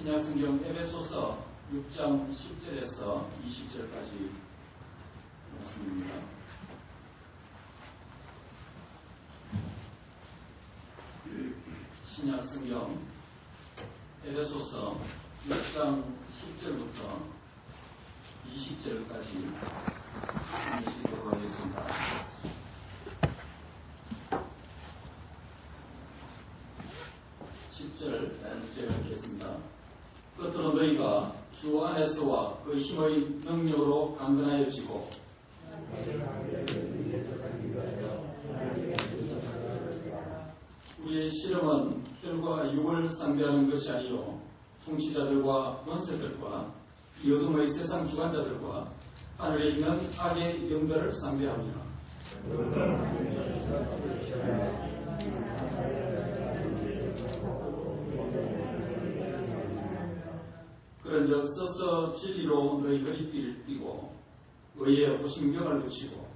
신약성경 에베소서 6장 10절에서 20절까지 말씀입니다. 신약성경 에베소서 6장 10절부터 20절까지 읽도록 하겠습니다. 제가 읽겠습니다. 끝으로 너희가 주 안에서와 그 힘의 능력으로 강건하여지고 우리의 씨름은 혈과 육을 상대하는 것이 아니요 통치자들과 권세들과 이 어둠의 세상 주관자들과 하늘에 있는 악의 영들을 상대합니다. 그런즉 서서 진리로 너희 허리띠를 띠고 의의 호심경을 붙이고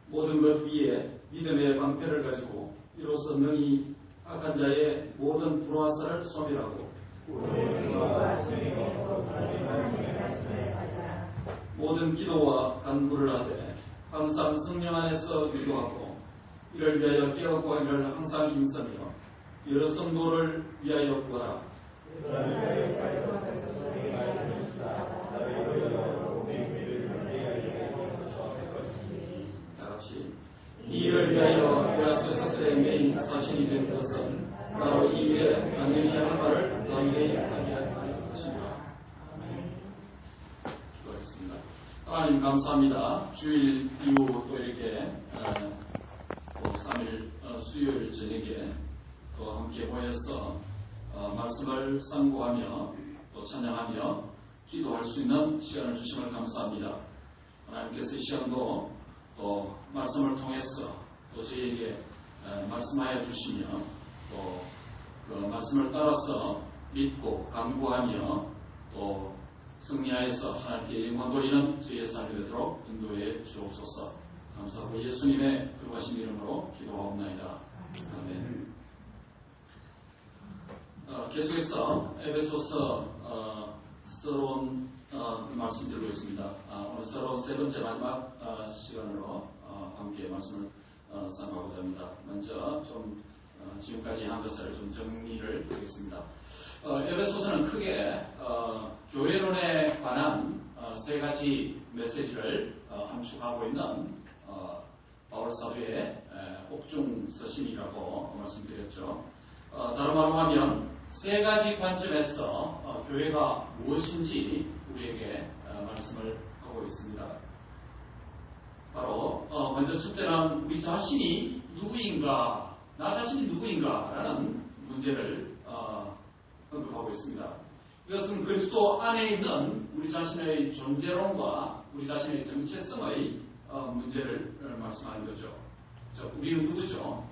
모든 것 위에 믿음의 방패를 가지고 이로써 능히 악한 자의 모든 불화살을 소멸하고 모든 기도와 간구를 하되 항상 성령 안에서 기도하고 이를 위하여 깨어구하기를 항상 힘쓰며 여러 성도를 위하여 구하라. 다같이 이 일을 위하여 내가 쇠사슬의 메인 사신이 된 것은 바로 이 일에 당연히 할 말을 담대히 하게 할 것입니다. 기도하겠습니다. 하나님 감사합니다. 주일 이후 또 이렇게 3일 수요일 저녁에 또 함께 모여서 말씀을 상고하며 또 찬양하며 기도할 수 있는 시간을 주심을 감사합니다. 하나님께서 이 시간도 또 말씀을 통해서 또 저희에게 말씀하여 주시며 또 그 말씀을 따라서 믿고 간구하며 또 승리하여서 하나님께 영광 돌리는 저희의 삶이 되도록 인도해 주옵소서. 감사하고 예수님의 거룩하신 이름으로 기도하옵나이다. 아멘. 계속해서 에베소서 새로운 말씀드리고 있습니다. 오늘 새로운 세 번째 마지막 시간으로 함께 말씀을 상고하고자 합니다. 먼저 좀 지금까지 한 것을 좀 정리를 하겠습니다. 에베소서는 크게 교회론에 관한 세 가지 메시지를 함축하고 있는 바울 사도의 옥중 서신이라고 말씀드렸죠. 다른 말로 하면 세 가지 관점에서 교회가 무엇인지 우리에게 말씀을 하고 있습니다. 바로 먼저 첫째는 우리 자신이 누구인가, 나 자신이 누구인가라는 문제를 언급하고 있습니다. 이것은 그리스도 안에 있는 우리 자신의 존재론과 우리 자신의 정체성의 문제를 말씀하는 거죠. 우리는 누구죠?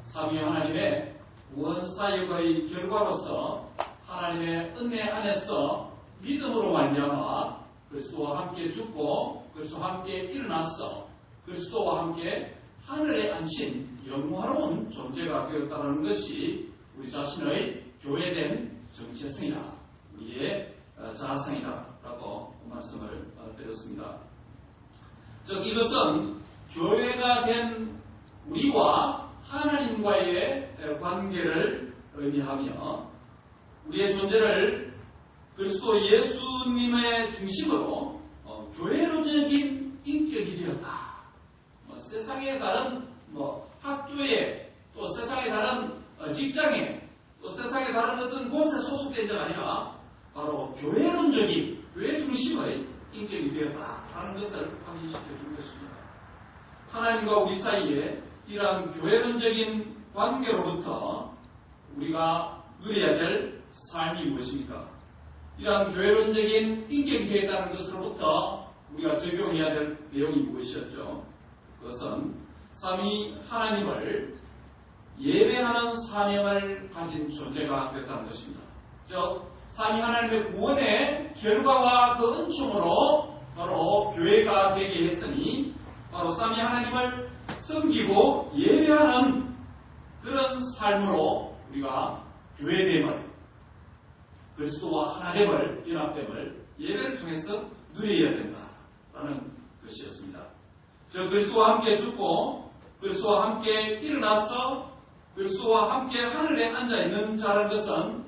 삼위 하나님의 구원사역의 결과로서 하나님의 은혜 안에서 믿음으로 말미암아 그리스도와 함께 죽고 그리스도와 함께 일어나서 그리스도와 함께 하늘에 앉힌 영화로운 존재가 되었다는 것이 우리 자신의 교회된 정체성이다. 우리의 자아성이다. 라고 말씀을 드렸습니다. 즉 이것은 교회가 된 우리와 하나님과의 관계를 의미하며 우리의 존재를 그리스도 예수님의 중심으로 교회론적인 인격이 되었다. 세상에 다른 학교에 또 세상에 다른 직장에 또 세상에 다른 어떤 곳에 소속된 자가 아니라 바로 교회론적인 교회 중심의 인격이 되었다라는 것을 확인시켜 주겠습니다. 하나님과 우리 사이에 이러한 교회론적인 관계로부터 우리가 누려야 될 삶이 무엇입니까? 이러한 교회론적인 인격이 되었다는 것으로부터 우리가 적용해야 될 내용이 무엇이었죠? 그것은 삼위 하나님을 예배하는 사명을 가진 존재가 되었다는 것입니다. 즉 삼위 하나님의 구원의 결과와 그 은총으로 바로 교회가 되게 했으니 바로 삼위 하나님을 섬기고 예배하는 그런 삶으로 우리가 교회됨을, 그리스도와 하나됨을, 연합됨을 예배를 통해서 누려야 된다라는 것이었습니다. 저 그리스도와 함께 죽고 그리스도와 함께 일어나서 그리스도와 함께 하늘에 앉아있는 자라는 것은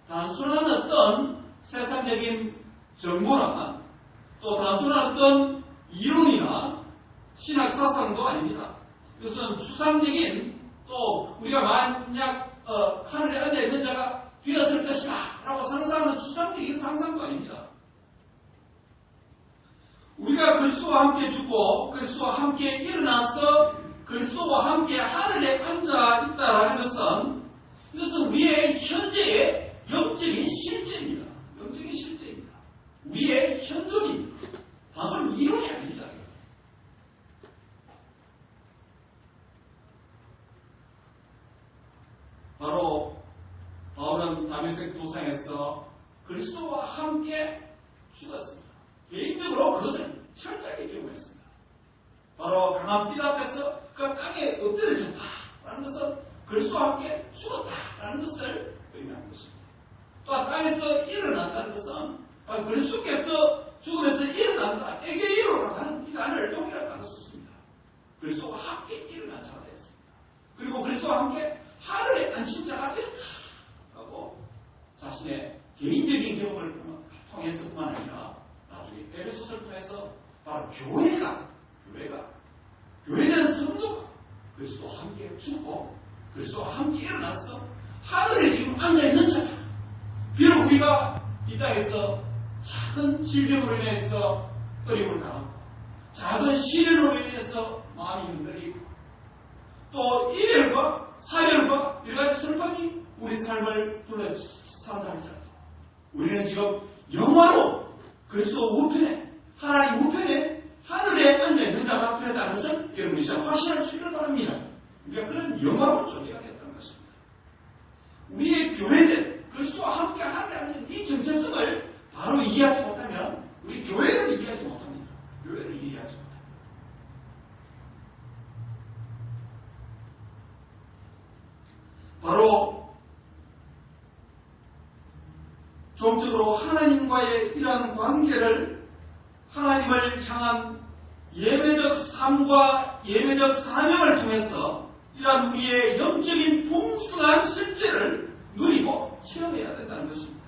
단순한 어떤 세상적인 정보나 또 단순한 어떤 이론이나 신학 사상도 아닙니다. 이것은 추상적인, 또 우리가 만약 하늘에 앉아있는 자가 되었을 것이다 라고 상상하는 추상적인 상상도 아닙니다. 우리가 그리스도와 함께 죽고 그리스도와 함께 일어나서 그리스도와 함께 하늘에 앉아 있다라는 것은, 이것은 우리의 현재의 영적인 실제입니다. 영적인 실제입니다. 우리의 현존입니다. 단순한 이론이 아닙니다. 바로 바울은 다메섹 도상에서 그리스도와 함께 죽었습니다. 개인적으로 그것을 철저하게 경험했습니다. 바로 강한 빛 앞에서 그 땅에 엎드려졌다라는 것은 그리스도와 함께 죽었다라는 것을 의미하는 것입니다. 또 땅에서 일어난다는 것은 그리스도께서 죽음에서 일어난다, 에게 이루라고 하는 이란을 동일하다는 것을 썼습니다. 그리스도와 함께 일어난 자가 되었습니다. 그리고 그리스도와 함께 하늘에 앉힌 자가 되었다라고 자신의 개인적인 경험을 통해서뿐만 아니라 나중에 에베소서를 통해서 바로 교회는 성도가 그리스도와 함께 죽고 그리스도와 함께 일어나서 하늘에 지금 앉아있는 자다. 비록 우리가 이 땅에서 작은 질병으로 인해서 어려움을 당하고 작은 시련으로 인해서 마음이 흔들리고 또 이별과 사별과 여러 가지 슬픔이 우리 삶을 둘러싼다 할지라도 우리는 지금 영화로 그리스도 우편에, 하나님 우편에 하늘에 앉아있는 자가 되었다는 것을 여러분이 확신할 수 있기를 바랍니다. 우리가 그런 영화로 존재가 되었다는 것입니다. 우리의 교회는 그리스도와 함께 하늘에 앉은 이 정체성을 바로 이해하지 못하면 우리 교회를 이해하지 못합니다. 교회를 이해하지 못합니다. 바로 종적으로 하나님과의 이러한 관계를 하나님을 향한 예배적 삶과 예배적 사명을 통해서 이러한 우리의 영적인 풍성한 실제를 누리고 체험해야 된다는 것입니다.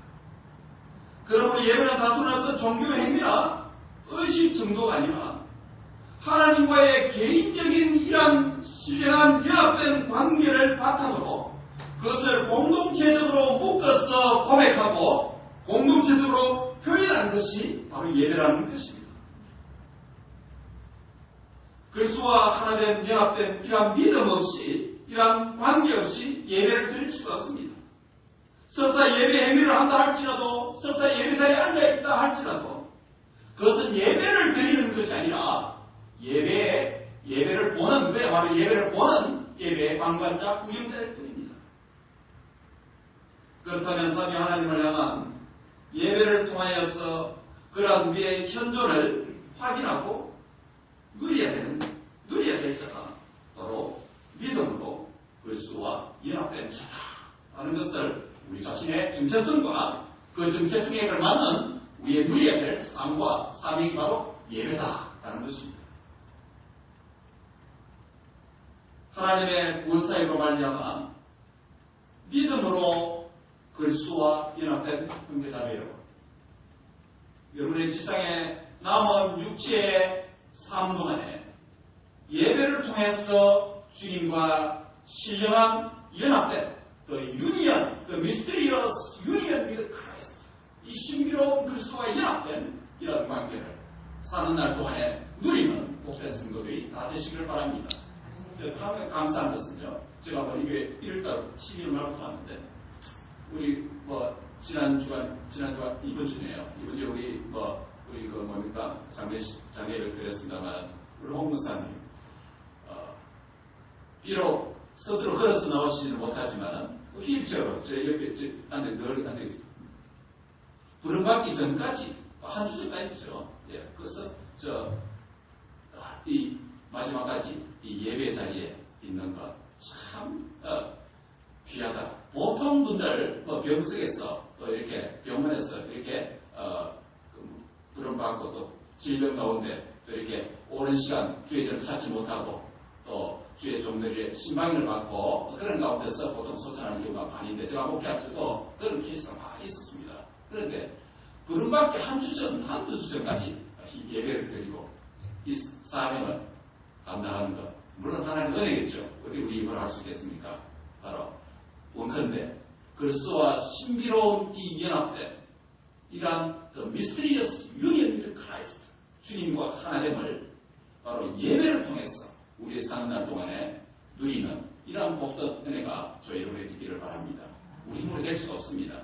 그러므로 예배는 단순한 어떤 종교 행위나 의식 정도가 아니라 하나님과의 개인적인 이러한 신령한 연합된 관계를 바탕으로 그것을 공동체적으로 묶어서 고백하고 공동체적으로 표현하는 것이 바로 예배라는 것입니다. 그리스도와 하나 된 연합된 이러한 믿음 없이 이러한 관계 없이 예배를 드릴 수가 없습니다. 설사 예배 행위를 한다 할지라도 설사 예배 자리에 앉아있다 할지라도 그것은 예배를 드리는 것이 아니라 예배를 보는 그야말로 예배를 보는 예배의 방관자 구경자일 뿐입니다. 그렇다면 삼위 하나님을 향한 예배를 통하여서 그러한 우리의 현존을 확인하고 누려야 될 자가 바로 믿음으로 그리스도와 연합된 자다라는 것을 우리 자신의 정체성과 그 정체성에 걸맞는 우리의 누려야 될 삶과 사명이 바로 예배다라는 것입니다. 하나님의 구원사역으로 말미암아 믿음으로 그리스도와 연합된 형제자매 여러분, 여러분의 지상에 남은 육체의 삶 동안에 예배를 통해서 주님과 신령한 연합된 그 유니언, 그 미스테리어스 유니언 위드 크라이스트, 이 신비로운 그리스도와 연합된 이런 관계를 사는 날 동안에 누리는 복된 성도들이 다 되시기를 바랍니다. 제가 감사한 것은요, 제가 이게 1월달 12월 말부터 왔는데 우리 지난 주간 이번 주네요. 이번 주에 우리 장례를 드렸습니다만 우리 홍 목사님 비록 스스로 걸어서 나오시지는 못하지만 휠체어로 제 옆에 늘 부름받기 전까지 한 주 전까지죠. 예, 그래서 이 마지막까지 이 예배 자리에 있는 것 참 귀하다. 보통 분들 병석에서 또 이렇게 병원에서 이렇게 부름받고 또 질병 가운데 또 이렇게 오랜 시간 주의 전을 찾지 못하고 또 주의 종들의 신방인을 받고 그런 가운데서 보통 소천하는 경우가 많이 있는데 제가 목회할 때도 그런 케이스가 많이 있었습니다. 그런데 부름받기 한두 주 전까지 예배를 드리고 이 사명을 감당하는 것 물론 하나님의 은혜겠죠. 어디 우리 이걸 할 수 있겠습니까? 바로 원컨대 그리스도와 신비로운 이 연합된 이러한 the mysterious union with Christ 주님과 하나됨을 바로 예배를 통해서 우리의 사는 날 동안에 누리는 이러한 복된 은혜가 저희 여러분에게 있기를 바랍니다. 우리 힘으로 낼 수가 없습니다.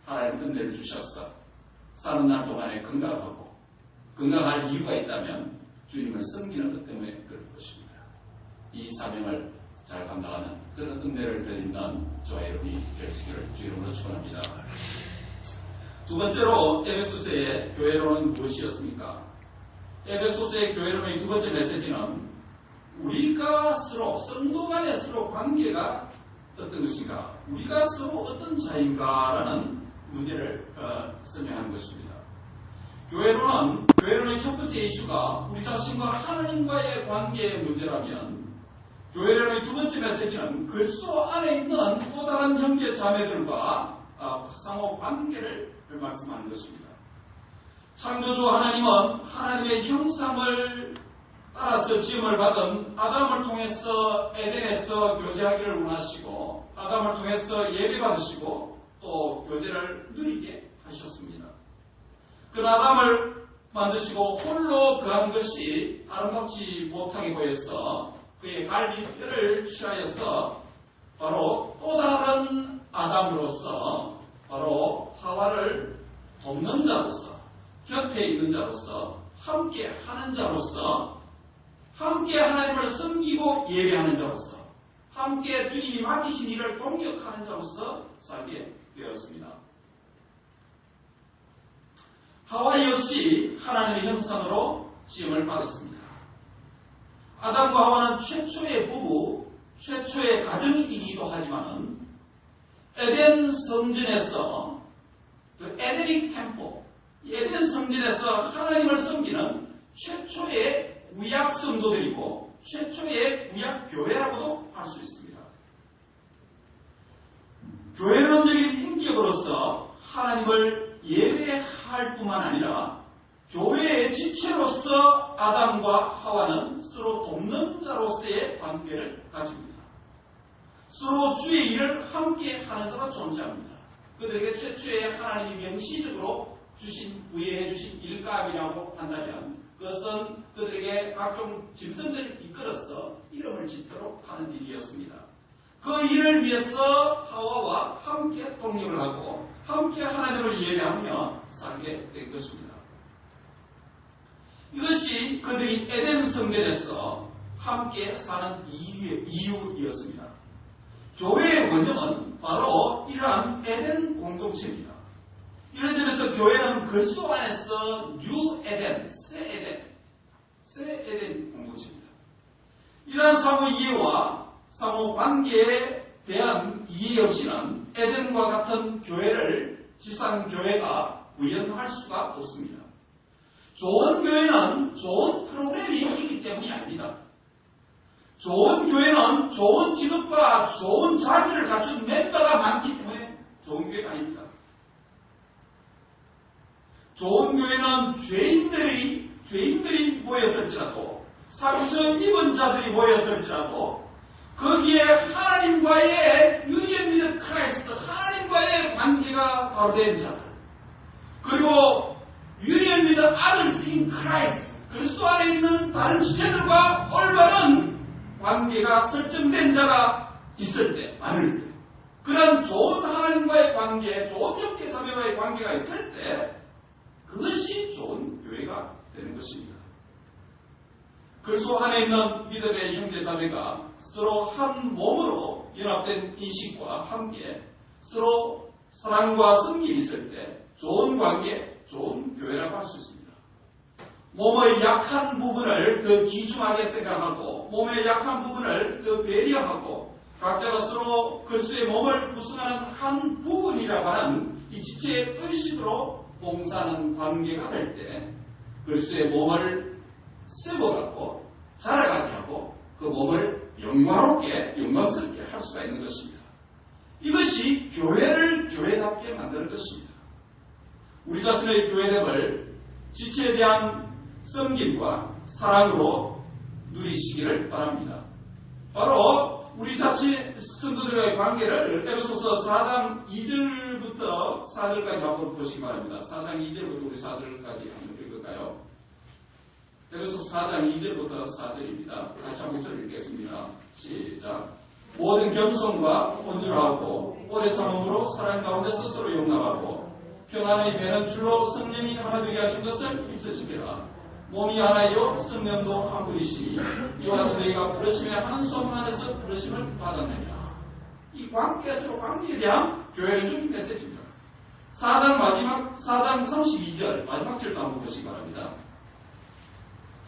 하나님 은혜를 주셔서 사는 날 동안에 건강하고 건강할 이유가 있다면 주님을 섬기는 것 때문에 그럴 것입니다. 이 사명을 잘 감당하는 그런 은혜를 드리는 저와 여러분이 될 수 있기를 주 이름으로 축원합니다. 두 번째로 에베소서의 교회론은 무엇이었습니까? 에베소서의 교회론의 두 번째 메시지는 우리가 서로 성도 간의 서로 관계가 어떤 것인가, 우리가 서로 어떤 자인가라는 문제를 설명하는 것입니다. 교회론의 첫 번째 이슈가 우리 자신과 하나님과의 관계의 문제라면 교회론의 두 번째 메시지는 그리스도 안에 있는 또 다른 형제 자매들과 상호 관계를 말씀하는 것입니다. 창조주 하나님은 하나님의 형상을 따라서 지음을 받은 아담을 통해서 에덴에서 교제하기를 원하시고 아담을 통해서 예배받으시고 또 교제를 누리게 하셨습니다. 그 아담을 만드시고 홀로 그한 것이 아름답지 못하게 보여서 그의 갈비뼈를 취하여서 바로 또 다른 아담으로서 바로 하와를 돕는 자로서 곁에 있는 자로서 함께 하는 자로서 함께 하나님을 섬기고 예배하는 자로서 함께 주님이 맡기신 일을 동력하는 자로서 살게 되었습니다. 하와 역시 하나님의 형상으로 지음을 받았습니다. 아담과 하와는 최초의 부부, 최초의 가정이기도 하지만 에덴 성전에서 그 에덴릭 템포, 에덴 성전에서 하나님을 섬기는 최초의 구약 성도들이고 최초의 구약 교회라고도 할 수 있습니다. 교회론적인 인격으로서 하나님을 예배할 뿐만 아니라 교회의 지체로서 아담과 하와는 서로 돕는 자로서의 관계를 가집니다. 서로 주의 일을 함께 하는 자로 존재합니다. 그들에게 최초의 하나님이 명시적으로 부여해 주신 일감이라고 한다면 그것은 그들에게 각종 짐승들을 이끌어서 이름을 짓도록 하는 일이었습니다. 그 일을 위해서 하와와 함께 동력을 하고 함께 하나님을 예배하며 살게 된 것입니다. 이것이 그들이 에덴 성전에서 함께 사는 이유였습니다. 교회의 원형은 바로 이러한 에덴 공동체입니다. 이런 점에서 교회는 그리스도 안에서 뉴 에덴, 새 에덴 공동체입니다. 이러한 상호 이해와 상호 관계에 대한 이해 없이는 에덴과 같은 교회를 지상교회가 구현할 수가 없습니다. 좋은 교회는 좋은 프로그램이 있기 때문이 아닙니다. 좋은 교회는 좋은 직업과 좋은 자질을 갖춘 멤버가 많기 때문에 좋은 교회가 아닙니다. 좋은 교회는 죄인들이 모였을지라도 상처 입은 자들이 모였을지라도 거기에 하나님과의 유니언 위드 크라이스트, 하나님과의 관계가 바로 된 자들, 그리고 유니언 위드 아들스 인 크라이스트, 그리스도 안에 있는 다른 지체들과 올바른 관계가 설정된 자가 있을 때, 많을 때, 그런 좋은 하나님과의 관계, 좋은 형제 자매와의 관계가 있을 때 그것이 좋은 교회가 되는 것입니다. 그리스도 안에 있는 믿음의 형제 자매가 서로 한 몸으로 연합된 인식과 함께 서로 사랑과 섬김이 있을 때 좋은 관계, 좋은 교회라고 할 수 있습니다. 몸의 약한 부분을 더 귀중하게 생각하고 몸의 약한 부분을 더 배려하고 각자가 서로 그리스도의 몸을 구성하는 한 부분이라고 하는 이 지체의 의식으로 봉사하는 관계가 될 때 그리스도의 몸을 세워가고 자라가게 하고 그 몸을 영광스럽게 할 수가 있는 것입니다. 이것이 교회를 교회답게 만드는 것입니다. 우리 자신의 교회됨을 지체에 대한 섬김과 사랑으로 누리시기를 바랍니다. 바로 우리 자신 성도들과의 관계를 에베소서 4장 2절부터 4절까지 한번 보시기 바랍니다. 4장 2절부터 우리 4절까지 한번 읽을까요? 에베소서 4장 2절부터 4절입니다. 다시 한번 목소리 읽겠습니다. 시작. 모든 겸손과 온유하고 오래 참음으로 사랑 가운데 스스로 용납하고 평안의 매는 줄로 성령이 하나 되게 하신 것을 힘써 지켜라. 몸이 하나요 성령도 한 분이시니 이와 같이 너희가 부르심의 한 소문 안에서 부르심을 받았느니라. 이 관계에 대한 교회를 준 메시지입니다. 4장 32절 마지막 절도 한번 보시기 바랍니다.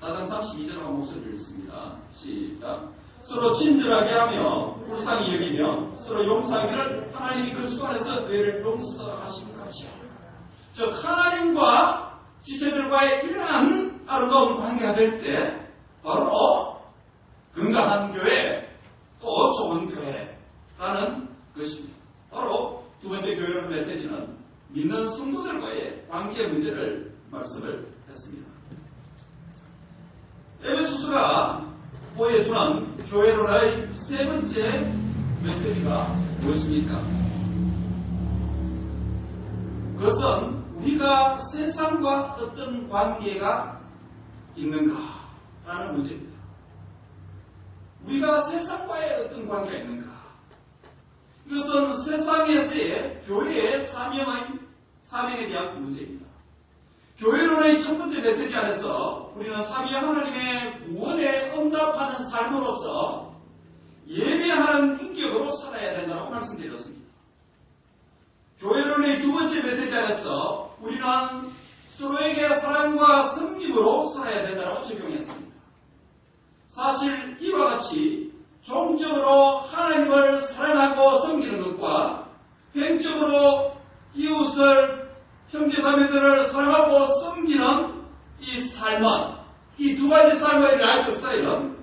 4장 32절 한번 목소리를 읽습니다. 시작. 서로 친절하게 하며 불쌍히 여기며 서로 용서하기를 하나님이 그리스도 안에서 너희를 용서하신 것이야. 즉 하나님과 지체들과의 이러한 아름다운 관계가 될 때 바로 건강한 교회 또 좋은 교회라는 것입니다. 바로 두 번째 교회론 메시지는 믿는 성도들과의 관계 문제를 말씀을 했습니다. 에베소서가 보여주는 교회론의 세 번째 메시지가 무엇입니까? 그것은 우리가 세상과 어떤 관계가 있는가라는 문제입니다. 우리가 세상과의 어떤 관계가 있는가? 이것은 세상에서의 교회의 사명에 대한 문제입니다. 교회론의 첫 번째 메시지 안에서 우리는 삼위 하나님의 구원에 응답하는 삶으로서 예배하는 인격으로 살아야 된다고 말씀드렸습니다. 교회론의 두 번째 메시지 안에서 우리는 서로에게 사랑과 섬김으로 살아야 된다고 적용했습니다. 사실 이와 같이 종적으로 하나님을 사랑하고 섬기는 것과 행적으로 이웃을 형제자매들을 사랑하고 섬기는 이 삶은 이 두 가지 삶의 라이프 스타일은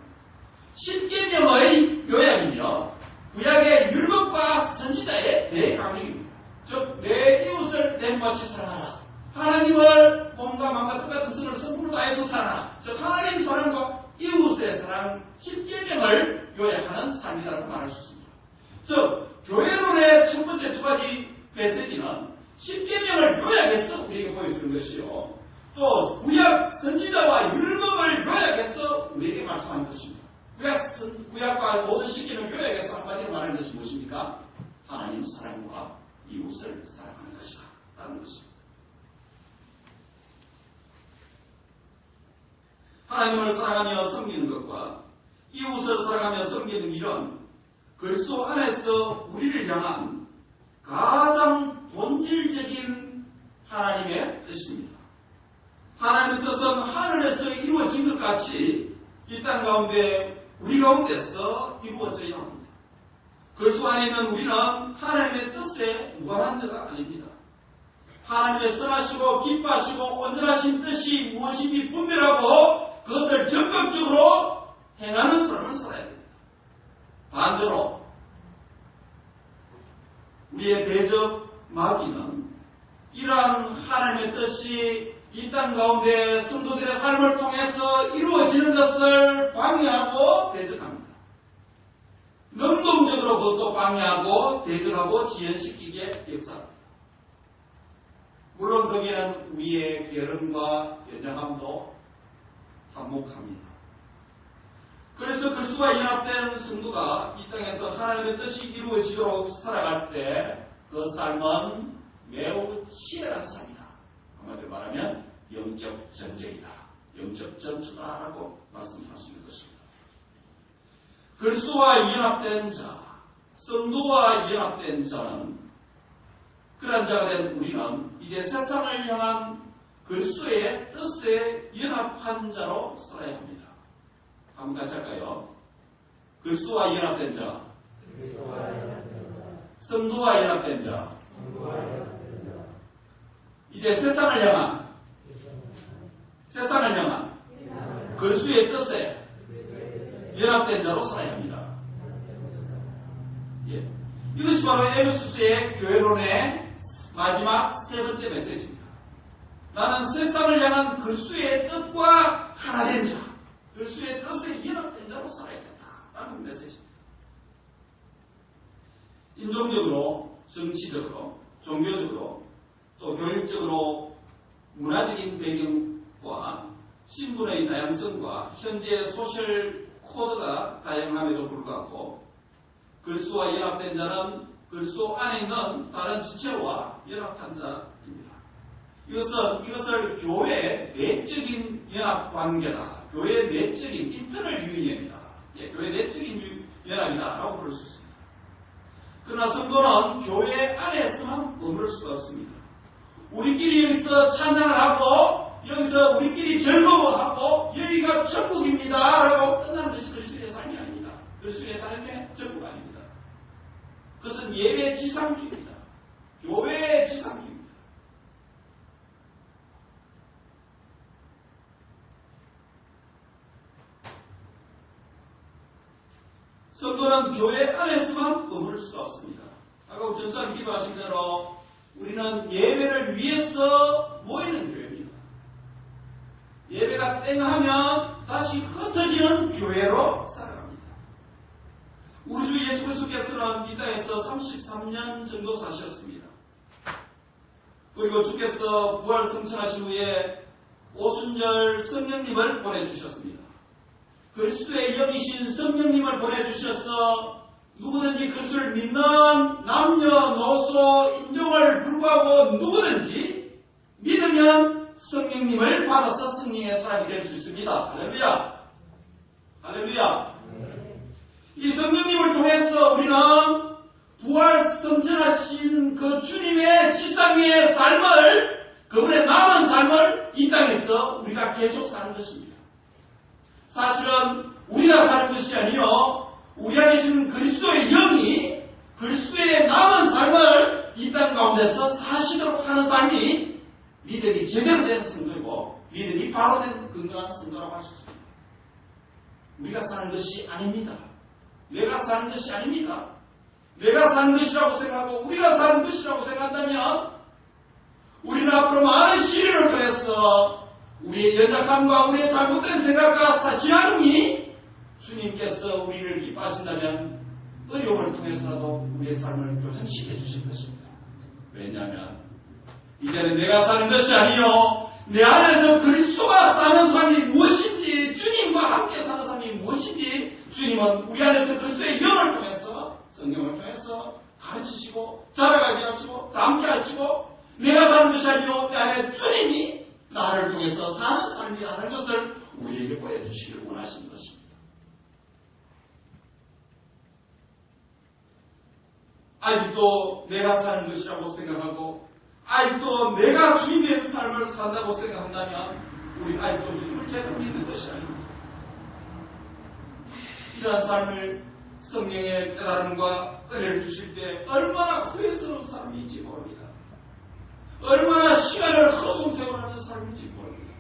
십계명의 요약이며 구약의 율법과 선지자의 대강령입니다. 즉 내 이웃을 내 몸같이 사랑하라. 하나님을 몸과 마음과 뜻과 정신을 선불로 다해서 사랑하라. 즉 하나님 사랑과 이웃의 사랑 10계명을 요약하는 삶이라고 말할 수 있습니다. 즉 교회론의 첫 번째 두 가지 메시지는 10계명을 요약해서 우리에게 보여주는 것이요. 또 구약 선지자와 율법을 요약해서 우리에게 말씀하는 것입니다. 구약과 모든 10계명 요약해서 한마디로 말하는 것이 무엇입니까? 하나님 사랑과 이웃을 사랑하는 것이다 라는 것입니다. 하나님을 사랑하며 섬기는 것과 이웃을 사랑하며 섬기는 일은 그리스도 안에서 우리를 향한 가장 본질적인 하나님의 뜻입니다. 하나님의 뜻은 하늘에서 이루어진 것 같이 이 땅 가운데 우리 가운데서 이루어져야 합니다. 그리스도 안에 있는 우리는 하나님의 뜻에 무관한 자가 아닙니다. 하나님의 선하시고 기뻐하시고 온전하신 뜻이 무엇인지 분별하고 그것을 적극적으로 행하는 삶을 살아야 됩니다. 반대로 우리의 대적 마귀는 이러한 하나님의 뜻이 이 땅 가운데 성도들의 삶을 통해서 이루어지는 것을 방해하고 대적합니다. 능동적으로 그것도 방해하고 대적하고 지연시키게 역사합니다. 물론 거기에는 우리의 게으름과 연약함도 한몫합니다. 그래서 그리스도와 연합된 성도가 이 땅에서 하나님의 뜻이 이루어지도록 살아갈 때 그 삶은 매우 치열한 삶이다. 한마디로 말하면 영적 전쟁이다. 영적 전투다라고 말씀할 수 있는 것입니다. 그리스도와 연합된 자, 성도와 연합된 자는 그런 자가 된 우리는 이제 세상을 향한 그리스도의 뜻에 연합한 자로 살아야 합니다. 한번 같이 할까요? 그리스도와 연합된 자, 성도와 연합된 자. 이제 세상을 향한 그리스도의 뜻에 연합된 자로 살아야 합니다. 예. 이것이 바로 에베소서의 교회론의 마지막 세 번째 메시지입니다. 나는 세상을 향한 그리스도의 뜻과 하나 된 자, 그리스도의 뜻에 연합된 자로 살아야 된다라는 메시지입니다. 인종적으로, 정치적으로, 종교적으로, 또 교육적으로 문화적인 배경과 신분의 다양성과 현재의 소셜 코드가 다양함에도 불구하고 그리스도와 연합된 자는 그리스도 안에 있는 다른 지체와 연합한 자입니다. 이것을 교회의 내적인 연합 관계다. 교회의 내적인 인터널 유니언이다. 예, 교회의 내적인 연합이다라고 볼 수 있습니다. 그러나 성도는 교회 안에서만 머무를 수가 없습니다. 우리끼리 여기서 찬양을 하고 여기서 우리끼리 즐거워하고 여기가 천국입니다 라고 끝나는 것이 그리스도의 삶이 아닙니다. 그리스도의 삶의 전부가 아닙니다. 그것은 예배의 지상주입니다. 교회의 지상주입니다. 성도는 교회 안에서만 머무를 수가 없습니다. 아까 우리 전사님 기도하신 대로 우리는 예배를 위해서 모이는 교회입니다. 예배가 땡하면 다시 흩어지는 교회로 살아갑니다. 우리 주 예수 그리스도께서는 이 땅에서 33년 정도 사셨습니다. 그리고 주께서 부활 성천하신 후에 오순절 성령님을 보내주셨습니다. 그리스도의 영이신 성령님을 보내주셔서 누구든지 그리스도를 믿는 남녀노소 인종을 불구하고 누구든지 믿으면 성령님을 받아서 성령의 사람이 될 수 있습니다. 할렐루야. 할렐루야. 이 성령님을 통해서 우리는 부활 성천하신 그 주님의 지상의 삶을, 그분의 남은 삶을 이 땅에서 우리가 계속 사는 것입니다. 사실은 우리가 사는 것이 아니요 우리 안에 계신 그리스도의 영이 그리스도의 남은 삶을 이 땅 가운데서 사시도록 하는 삶이 믿음이 제대로 된 성도이고 믿음이 바로 된 건강한 성도라고 할 수 있습니다. 우리가 사는 것이 아닙니다. 내가 사는 것이 아닙니다. 내가 사는 것이라고 생각하고 우리가 사는 것이라고 생각한다면 우리는 앞으로 많은 시련을 통해서 우리의 연약함과 우리의 잘못된 생각과 사실함이 주님께서 우리를 기뻐하신다면 어려움을 통해서라도 우리의 삶을 교정시켜 주실 것입니다. 왜냐하면 이제는 내가 사는 것이 아니요 내 안에서 그리스도가 사는 삶이 무엇인지, 주님과 함께 사는 삶이 무엇인지 주님은 우리 안에서 그리스도의 영을 통해서, 성경을 통해서 가르치시고 자라가게 하시고 담게 하시고, 내가 사는 것이 아니요 내 안에 주님이 나를 통해서 사는 삶이라는 것을 우리에게 보여주시길 원하시는 것입니다. 아직도 내가 사는 것이라고 생각하고 아직도 내가 주님의 삶을 산다고 생각한다면 우리 아직도 주님을 제대로 믿는 것이 아닙니다. 이러한 삶을 성령의 깨달음과 은혜를 주실 때 얼마나 후회스러운 삶인지 모릅니다. 얼마나 시간을 허송세월하는 삶인지 모릅니다.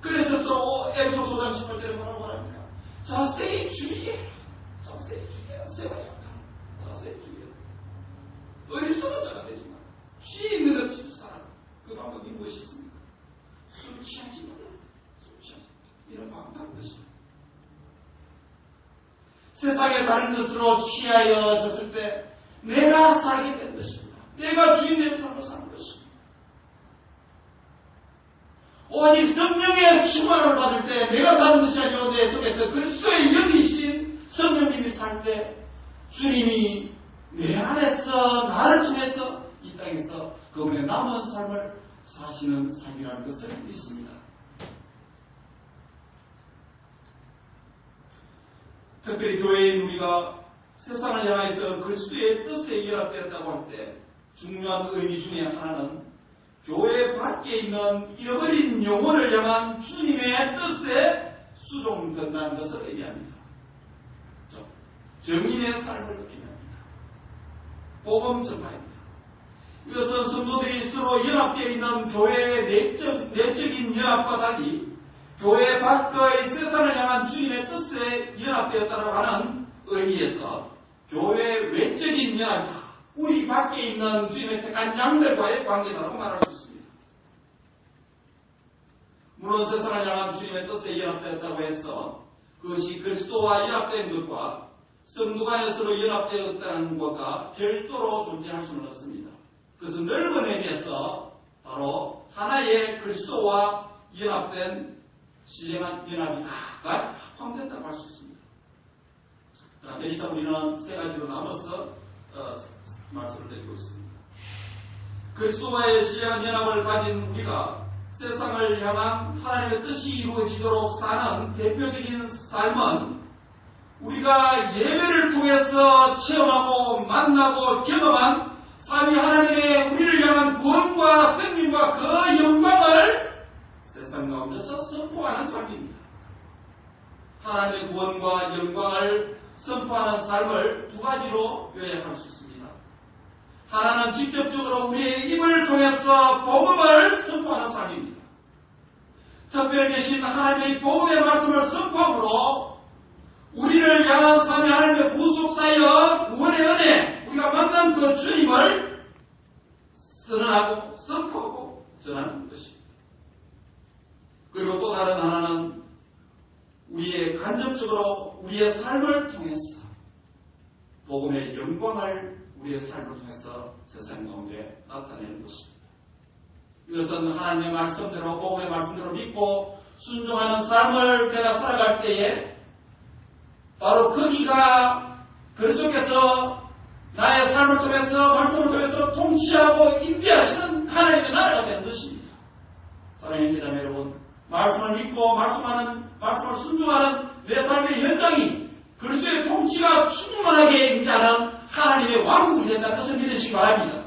그래서 또 에베소서 5장 18절에 뭐라고 합니까? 자세히 주의해라. 자세히 주의해라. 세월이 약하다. 자세히 주의해라. 어리석은 자가 되지 마라. 취해 있는 것 치지 살아라. 그 방법이 무엇이 있습니까? 술 취하지 말라. 술 취하지 말라. 이런 방법은 것이다. 세상의 다른 것으로 취하여졌을 때 내가 살게 되는 것입니다. 내가 주인의 삶을 사는 것입니다. 오직 성령의 충만을 받을 때 내가 사는 것이 아니고 내 속에서 그리스도의 영이신 성령님이 살 때 주님이 내 안에서 나를 통해서 이 땅에서 그분의 남은 삶을 사시는 삶이라는 것을 믿습니다. 특별히 교회인 우리가 세상을 향해서 그리스도의 뜻에 연합되었다고 할 때 중요한 의미 중에 하나는 교회 밖에 있는 잃어버린 영혼을 향한 주님의 뜻에 수종된다는 것을 의미합니다. 정인의 삶을 의미합니다. 복음 전파입니다. 이것은 성도들이 서로 연합되어 있는 교회의 내적인 연합과 달리 교회 밖의 세상을 향한 주님의 뜻에 연합되었다고 하는 의미에서 교회 외적인 연합이다. 우리 밖에 있는 주님의 택한 양들과의 관계다라고 말할 수 있습니다. 물론 세상을 향한 주님의 뜻에 연합되었다고 해서 그것이 그리스도와 연합된 것과 성도 간에 서로 연합되었다는 것과 별도로 존재할 수는 없습니다. 그것은 넓은 의미에서 바로 하나의 그리스도와 연합된 신령한 연합이다가 포함된다고 할 수 있습니다. 그러나 여기서 우리는 세 가지로 나눠서 말씀을 드리고 있습니다. 그리스도와의 신령한 연합을 가진 우리가 세상을 향한 하나님의 뜻이 이루어지도록 사는 대표적인 삶은 우리가 예배를 통해서 체험하고 만나고 경험한 삼위 하나님의 우리를 향한 구원과 생명과 그 영광을 세상 가운데서 선포하는 삶입니다. 하나님의 구원과 영광을 선포하는 삶을 두 가지로 요약할 수 있습니다. 하나는 직접적으로 우리의 입을 통해서 복음을 선포하는 삶입니다. 특별히 계신 하나님의 복음의 말씀을 선포함으로 우리를 향한 삼위 하나님의 구속사역 구원의 은혜 우리가 만난 그 주님을 선언하고 선포하고 전하는 것입니다. 그리고 또 다른 하나는 우리의 간접적으로 우리의 삶을 통해서 복음의 영광을 우리의 삶을 통해서 세상 가운데 나타내는 것입니다. 이것은 하나님의 말씀대로 복음의 말씀대로 믿고 순종하는 삶을 내가 살아갈 때에 바로 거기가 그 속에서 나의 삶을 통해서 말씀을 통해서 통치하고 인도하시는 하나님의 나라가 되는 것입니다. 사랑하는 기자매 여러분, 말씀을 믿고 말씀을 순종하는 내 삶의 현장이 그리스도의 통치가 충만하게 임재하는 하나님의 왕국이 된다는 것을 믿으시기 바랍니다.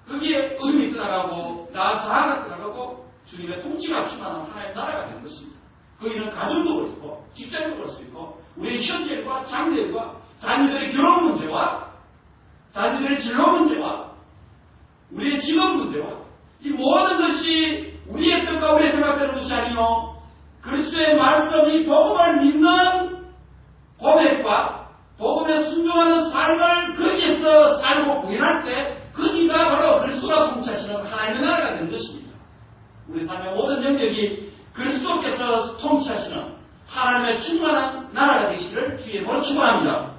거기에 의미 떠나가고 나 자아가 떠나가고 주님의 통치가 충만한 하나님의 나라가 되는 것입니다. 거기는 가정도 그럴 수 있고 직장도 그럴 수 있고 우리의 현재일과 장래일과 자녀들의 결혼 문제와 자녀들의 진로 문제와 우리의 직업 문제와 이 모든 것이 우리의 뜻과 우리의 생각되는 것이 아니요 그리스도의 말씀이 복음을 믿는 고백과 복음에 순종하는 삶을 거기에서 살고 부인할 때 거기가 바로 그리스도가 통치하시는 하나님의 나라가 되는 것입니다. 우리 삶의 모든 영역이 그리스도께서 통치하시는 하나님의 충만한 나라가 되시기를 주의 이름으로 축원합니다.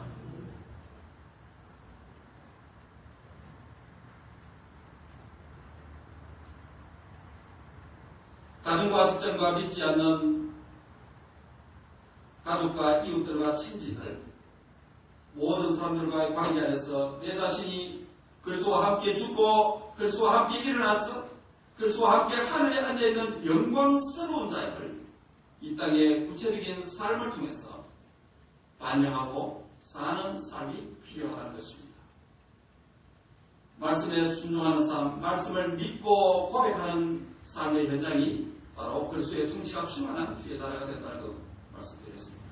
가정과 직장과 믿지 않는 가족과 이웃들과 친지들 모든 사람들과의 관계 안에서 내 자신이 그리스도와 함께 죽고 그리스도와 함께 일어나서 그리스도와 함께 하늘에 앉아있는 영광스러운 자를 이 땅의 구체적인 삶을 통해서 반영하고 사는 삶이 필요하다는 것입니다. 말씀에 순종하는 삶, 말씀을 믿고 고백하는 삶의 현장이 바로 그리스도의 통치가 충만한 주의 나라가 된다는 것 말씀드렸습니다.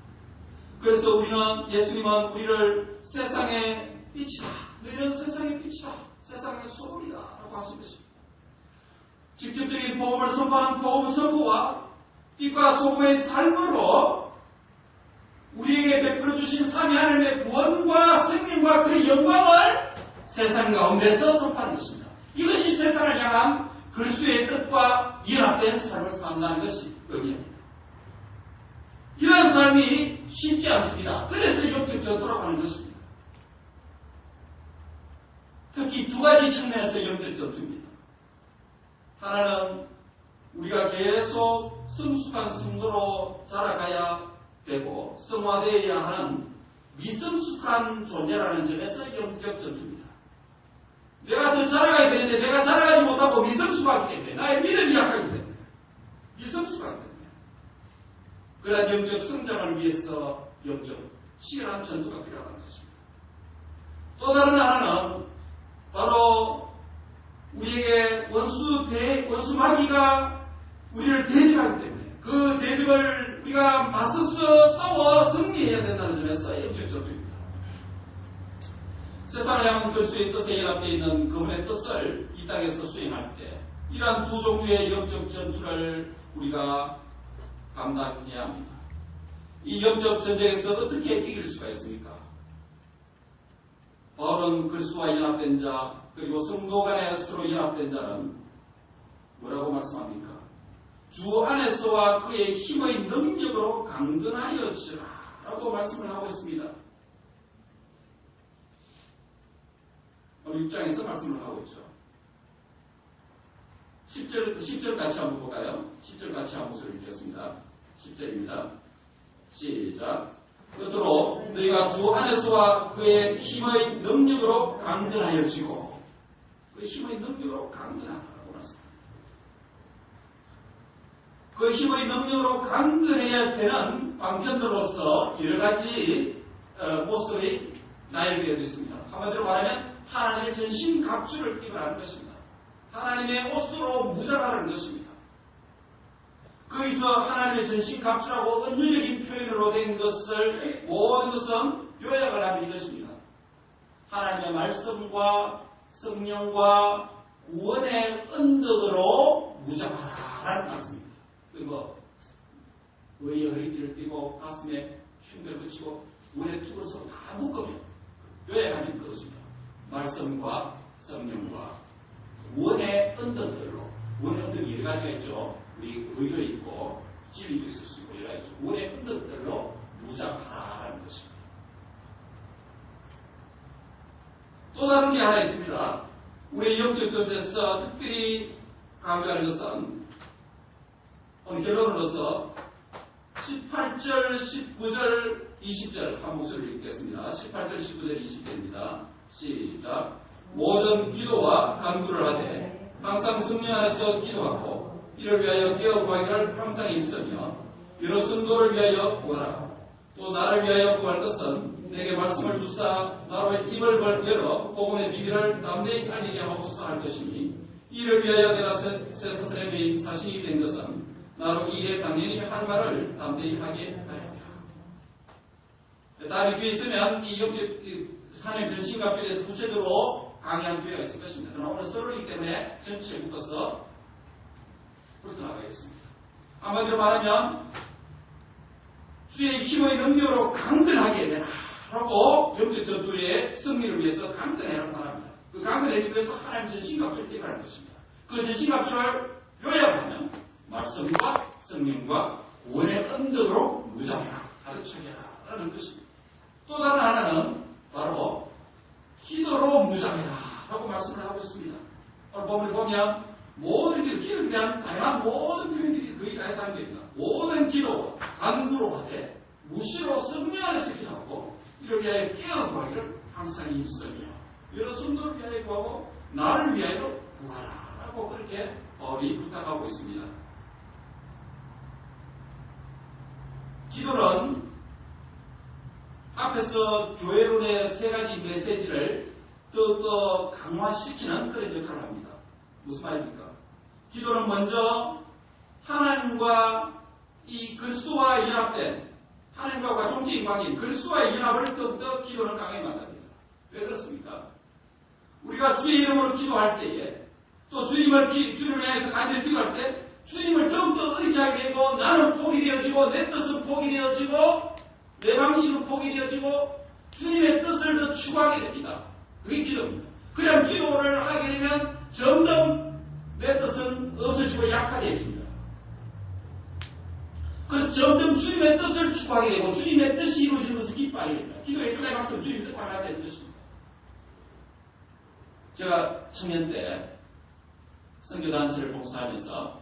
그래서 우리는 예수님은 우리를 세상의 빛이다. 너희는 세상의 빛이다. 세상의 소금이다. 라고 하신 것입니다. 직접적인 복음을 선포하는 복음 선포와 빛과 소금의 삶으로 우리에게 베풀어 주신 삼위 하나님의 구원과 생명과 그 영광을 세상 가운데서 선포하는 것입니다. 이것이 세상을 향한 그리스도의 뜻과 연합된 삶을 산다는 것이 의미합니다. 이러한 삶이 쉽지 않습니다. 그래서 영적 전투라고 하는 것입니다. 특히 두 가지 측면에서 영적 전투입니다. 하나는 우리가 계속 성숙한 성도로 자라가야 되고 성화되어야 하는 미성숙한 존재라는 점에서 영적 전투입니다. 내가 더 자라가야 되는데 내가 자라가지 못하고 미성숙하기 때문에 나의 믿음이 약하기 때문에 미성숙하기 때문에 그러한 영적 성장을 위해서 영적 치열한 전투가 필요하다는 것입니다. 또 다른 하나는 바로 우리에게 원수 마귀가 우리를 대적하기 때문에 그 그 대적을 우리가 맞서서 싸워 승리해야 된다는 점에서 영적 전투입니다. 세상을 향한 그리스도의 뜻에 연합되어 있는 그분의 뜻을 이 땅에서 수행할 때 이러한 두 종류의 영적 전투를 우리가 감당해야 합니다. 이 영적 전쟁에서 어떻게 이길 수가 있습니까? 바울은 그리스도와 연합된 자 그리고 성도 간에 서로 연합된 자는 뭐라고 말씀합니까? 주 안에서와 그의 힘의 능력으로 강건하여지라 라고 말씀을 하고 있습니다. 오늘 6장에서 말씀을 하고 있죠. 10절 같이 한번 볼까요? 10절 같이 한번 목소리 읽겠습니다. 10절입니다. 시작. 끝으로 너희가 주 안에서와 그의 힘의 능력으로 강건하여지고 그 힘의 능력으로 강건하라고 말씀합니다. 그 힘의 능력으로 강건해야 되는 방편들로서 여러 가지 모습이 나열되어 있습니다. 한마디로 말하면 하나님의 전신 갑주를 입으라는 것입니다. 하나님의 옷으로 무장하라는 것입니다. 거기서 하나님의 전신 갑주라고 은유적인 표현으로 된 것을 모든 것은 요약을 하면 이것입니다. 하나님의 말씀과 성령과 구원의 언덕으로 무장하라는 말씀입니다. 그리고 의의 허리띠를 띠고 가슴에 흉배를 붙이고 우리의 투구에서 다 묶으면 요약하면 그것입니다. 말씀과 성령과 구원의 언덕들로 구원의 언덕이 여러 가지가 있죠. 우리 의도 있고 진리도 있을 수 있고 여러 가지 구원의 언덕들로 무장하라는 것입니다. 또 다른 게 하나 있습니다. 우리의 영적 전쟁에서 특별히 강조하는 것은 오늘 결론으로서 18절, 19절, 20절 한 목소리를 읽겠습니다. 18절, 19절, 20절입니다. 시작. 모든 기도와 간구를 하되 항상 성령 안에서 기도하고 이를 위하여 깨어 구하기를 항상 힘쓰며 여러 성도를 위하여 구하라. 또 나를 위하여 구할 것은 내게 말씀을 주사 나로 입을 열어 복음의 비밀을 남대히 알리게 하옵소서 할 것이니 이를 위하여 내가 쇠사슬에 매인 사신이 된 것은 나로 이 일에 당연히 할 말을 남대히 하게 하렵니다. 다음에 뒤에 있으면 이 영적 하나님 전신갑주에 대해서 구체적으로 강의한 기회가 있을 것입니다. 그러나 오늘 서론이기 때문에 전체에 묶어서 훑어나가겠습니다. 한마디로 말하면 주의 힘의 능력으로 강건하게 되라 라고 영적 전투의 승리를 위해서 강건해라고 말합니다. 그 강건해지기 위해서 하나님 전신갑주를 입으라는 것입니다. 그 전신갑주를 요약하면 말씀과 성령과 구원의 언덕으로 무장해라 가르쳐해라 라는 것입니다. 또 다른 하나는 바로 기도로 무장해라 라고 말씀을 하고 있습니다. 오늘 본문을 보면 모든 기도에 대한 다양한 모든 표현들이 거의 다 해당됩니다. 모든 기도, 간구로 하되 무시로 성령 안에서 기도하고 이를 위하여 깨어 구하기를 항상 힘쓰며 여러 성도를 위하여 구하고 나를 위하여 구하라 라고 그렇게 바울이 부탁하고 있습니다. 기도는 앞에서 교회론의 세 가지 메시지를 더 강화시키는 그런 역할을 합니다. 무슨 말입니까? 기도는 먼저 하나님과 이 그리스도와 연합된 하나님과 가정적인 관계인 그리스도와의 연합을 더욱더 기도는 강하게 만듭니다. 왜 그렇습니까? 우리가 주의 이름으로 기도할 때에 또 주님을 향해서 간절히 기도할 때 주님을 더욱더 의지하게 되고 나는 복이 되어지고 내 뜻은 복이 되어지고 내 방식은 복이 되어지고 주님의 뜻을 더 추구하게 됩니다. 그게 기도입니다. 그냥 기도를 하게 되면 점점 내 뜻은 없어지고 약화되어집니다. 그래서 점점 주님의 뜻을 추구하게 되고 주님의 뜻이 이루어지는 것을 기뻐하게 됩니다. 기도의 클라이막스는 주님의 뜻을 알아야 되는 것입니다. 제가 청년 때 선교단체를 봉사하면서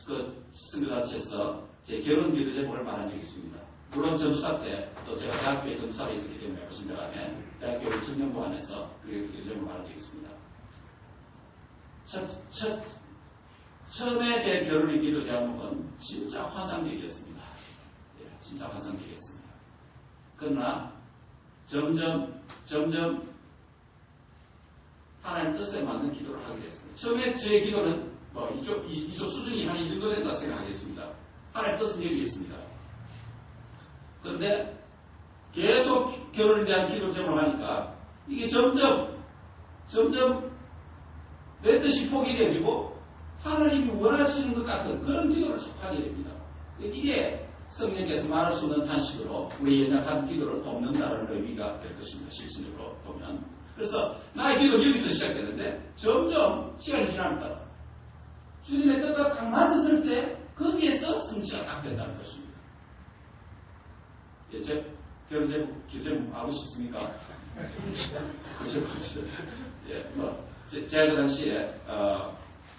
그 선교단체에서 제 결혼기도 제목을 말한 적이 있습니다. 물론 전도사 때 또 제가 대학교에 전도사로 있었기 때문에 보신 것 안에 대학교 청년부안에서 그 기도 제목을 말한 적이 있습니다. 처음에 제 결혼의 기도 제목은 진짜 환상적이었습니다. 예, 진짜 환상적이었습니다. 그러나 점점 하나님 뜻에 맞는 기도를 하게 됐습니다. 처음에 제 기도는 이쪽 수준이 한 이 정도 된다 생각하겠습니다. 하나님 뜻은 여기 있습니다. 그런데 계속 결혼에 대한 기도 제목을 하니까 이게 점점 내 뜻이 포기되어지고 하나님이 원하시는 것 같은 그런 기도를 하게 됩니다. 이게 성령께서 말할 수 없는 탄식으로 우리 연약한 기도를 돕는다는 의미가 될 것입니다. 실질적으로 보면. 그래서 나의 기도는 여기서 시작되는데 점점 시간이 지나는 따라 주님의 뜻과 딱 맞았을 때 거기에서 성취가 딱 된다는 것입니다. 예, 제 결혼 제목 알고 싶습니까? 그죠. 예, 제가 그 당시에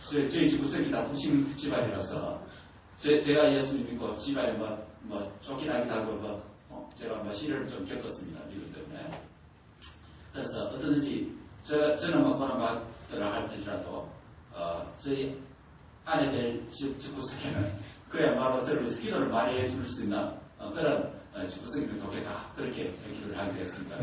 저희 집 구석이 다 부신 집안이라서 제가 예수님 믿고 집안에 쫓겨나기도 하고 제가 시련을 좀 겪었습니다. 이것 때문에. 그래서 어떠든지 저는 그런 말들을 할지라도 저희 아내들 집 구석에는 그야말로 저를 위해서 기도를 많이 해줄 수 있는 그런 집 구석이면 좋겠다. 그렇게 기도를 하게 됐습니다.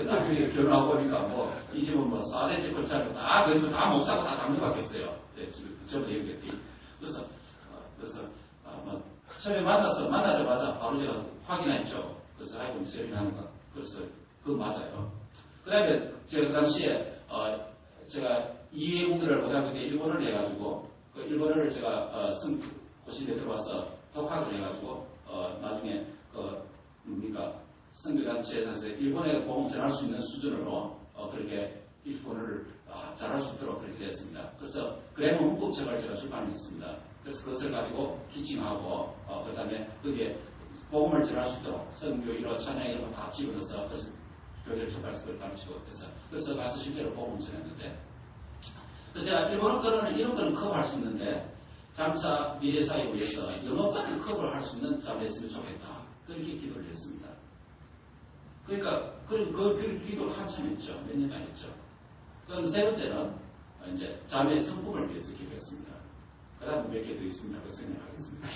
나중에 결혼하고 보니까 이 집은 4대째 걸짜리고 다 목사고 다 장로밖에 없어요. 예, 저보다 얘기했더니. 그래서 처음에 만나자마자 바로 제가 확인했죠. 그래서 아이고, 이렇게 하는 거. 그래서 그거 맞아요. 그 다음에 제가 그 당시에, 제가 이해국어를 고등학교 때 일본어를 해가지고, 그 일본어를 제가, 고시대 들어와서 독학을 해가지고, 나중에, 선교단체에서 일본에 복음 전할 수 있는 수준으로, 그렇게 일본어를 잘할 수 있도록 그렇게 됐습니다. 그래서 그래모 문법책을 제가 출판했습니다. 그래서 그것을 가지고 티칭하고 그 다음에 거기에 복음을 전할 수 있도록 선교 이런 찬양 이런 거 다 집어넣어서 그래서 교회를 출판해서 그걸 가르치고 그래서 가서 실제로 복음을 전했는데 그래서 제가 일본어 거는 이런 거는 커버할 수 있는데 장차 미래사에 위해서 영어까지 커버할 수 있는 자매였으면 좋겠다. 그렇게 기도를 했습니다. 그러니까 그 기도를 한참 했죠. 몇 년간 했죠. 그럼 세 번째는 이제 자매의 성품을 위해서 기도했습니다. 그 다음에 몇 개 더 있습니다. 그 생각하겠습니다.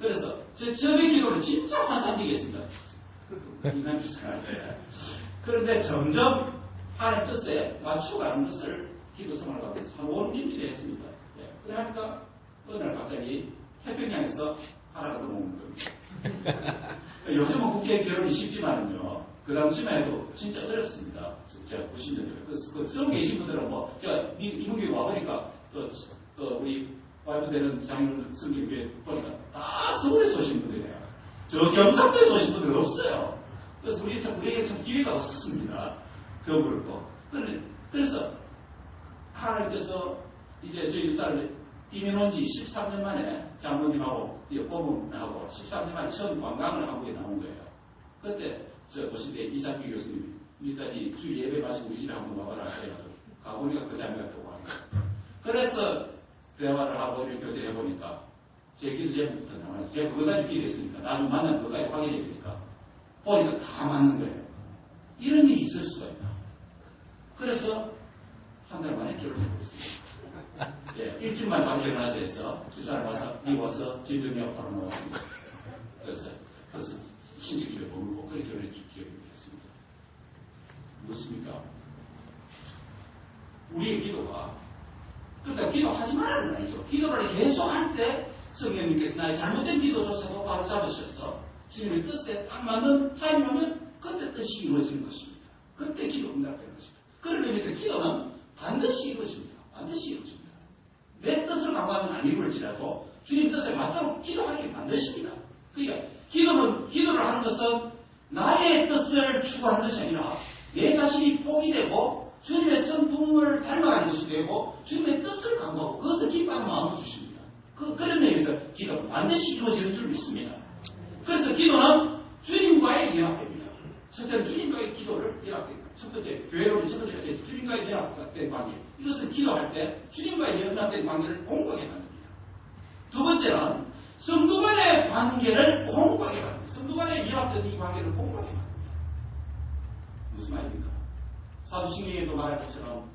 그래서 제 처음에 기도는 진짜 환상적이었습니다. 인간들 생각할 때. 그런데 점점 하나님 뜻에 맞춰가는 것을 기도 생활을 하고 있어서 한 5, 6년 했습니다. 예. 그러니까 어느 날 갑자기 태평양에서 하나가 들어오는 겁니다. 요즘은 국회 결혼이 쉽지만은요. 그 당시만 해도 진짜 어렵습니다. 제가 90년 전에. 그 서울에 계신 분들은 제가 이분교회 와보니까 우리 와이프 되는 장인어른 성경교회 보니까 다 서울에서 오신 분들이에요. 저 경상도에서 오신 분들은 없어요. 그래서 우리에게 참 기회가 없었습니다. 그걸 거. 그래서 하나님께서 이제 저희 집사를 이민 온 지 13년 만에 장모님하고 고문하고 13년 만에 처음 관광을 한국에 나온 거예요. 그때 저 보시대 이상규 교수님 이사님 주 예배 마시고 우리 집에 한번 와봐라 해가지고 가보니까 그 장면이 또 와요. 그래서 대화를 하고 이렇게 교제를 해보니까 제 기도 제목부터 나와요. 제가 그거까지 기도했으니까 나중에 만나면 그거까지 확인해 보니까 보니까 다 맞는 거예요. 이런 일이 있을 수가 있다. 그래서 한 달 만에 결혼을 해보겠습니다. 예, 일주일만 바로 결혼하자 해서 주사를 와서 미워서 진정력 바로 나왔습니다. 그래서 신직집에 머물고 그렇게 결혼해 주겠습니다. 무엇입니까? 우리의 기도가 그러니까 기도하지 말라는 건 아니죠. 기도를 계속 할 때 성령님께서 나의 잘못된 기도조차도 바로 잡으셔서 주님의 뜻에 딱 맞는 타임이 오면 그때 뜻이 이루어지는 것입니다. 그때 기도 응답되는 것입니다. 그런 의미에서 기도는 반드시 이루어집니다. 반드시 이루어집니다. 내 뜻을 강구하면 안 이루어질지라도 주님 뜻에 맞도록 기도하게 만드십니다. 그러니까 기도를 하는 것은 나의 뜻을 추구하는 것이 아니라 내 자신이 포기되고 주님의 성품을 닮아가는 것이 되고 주님의 뜻을 강구하고 그것을 기뻐하는 마음을 주십니다. 그런 의미에서 기도는 반드시 이루어지는 줄 믿습니다. 그래서 기도는 주님과의 연합됩니다. 첫째는 주님과의 기도를 연합됩니다. 첫 번째, 교회로는 첫 번째 했어요. 주님과의 연합된 관계. 이것은 기도할 때 주님과의 연합된 관계를 공고하게 만듭니다. 두 번째는 성도 간의 관계를 공고하게 만듭니다. 성도 간의 연합된 이 관계를 공고하게 만듭니다. 무슨 말입니까? 사도신경에도 말한 것처럼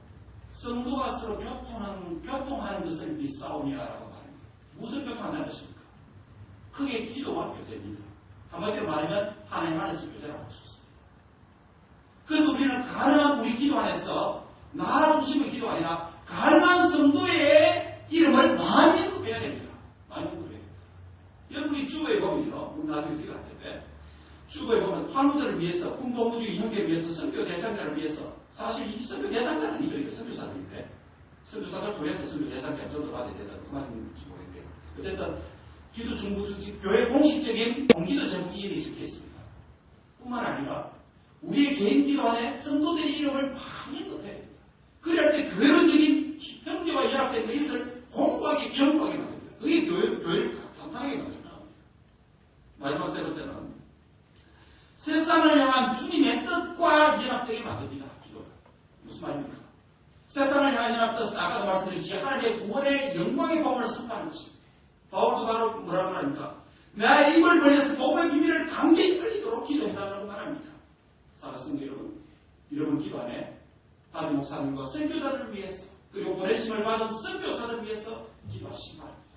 성도가 서로 교통하는 것을 믿사오니라라고 말합니다. 무슨 교통한다는 것입니까? 그게 기도와 교제입니다. 한마디로 말하면 하나님 안에서 교제라고 할 수 있습니다. 그래서 우리는 가능한 우리 기도 안에서 나 중심의 기도가 아니라 가능한 성도의 이름을 많이 언급해야 됩니다. 많이 언급해야 됩니다. 여러분이 주보에 보면요. 우리 나중에 기도할 텐데 주보에 보면 환우들을 위해서 공동무주의 형제를 위해서 선교 대상자를 위해서 사실 이 선교 대상자는 아니죠. 이게 선교사들인데 선교사들 통해서 선교 대상자 전도 받아야 된다고 그 말인지 모르겠는데 어쨌든 기도 중보중심 교회 공식적인 공기도 제목이 여기 적혀 있습니다. 뿐만 아니라 우리의 개인 기도 안에 성도들의 이름을 많이 언급해야 됩니다. 그럴 때 교회론적인 형제와 연합된 것을 공고하게 견고하게 만듭니다. 그게 교회를 탄탄하게 만듭니다. 마지막 세 번째는 세상을 향한 주님의 뜻과 연합되게 만듭니다. 기도가. 무슨 말입니까? 세상을 향한 연합 뜻은 아까도 말씀드렸듯이 하나님의 구원의 영광의 복음을 선포하는 것입니다. 바울도 바로 뭐라고 말합니까? 나의 입을 벌려서 복음의 비밀을 강제히 끌리도록 기도해달라고 말합니다. 사랑하는 여러분, 여러분 기도 안에 담임 목사님과 선교사들을 위해서 그리고 보내심을 받은 선교사들을 위해서 기도하시기 바랍니다.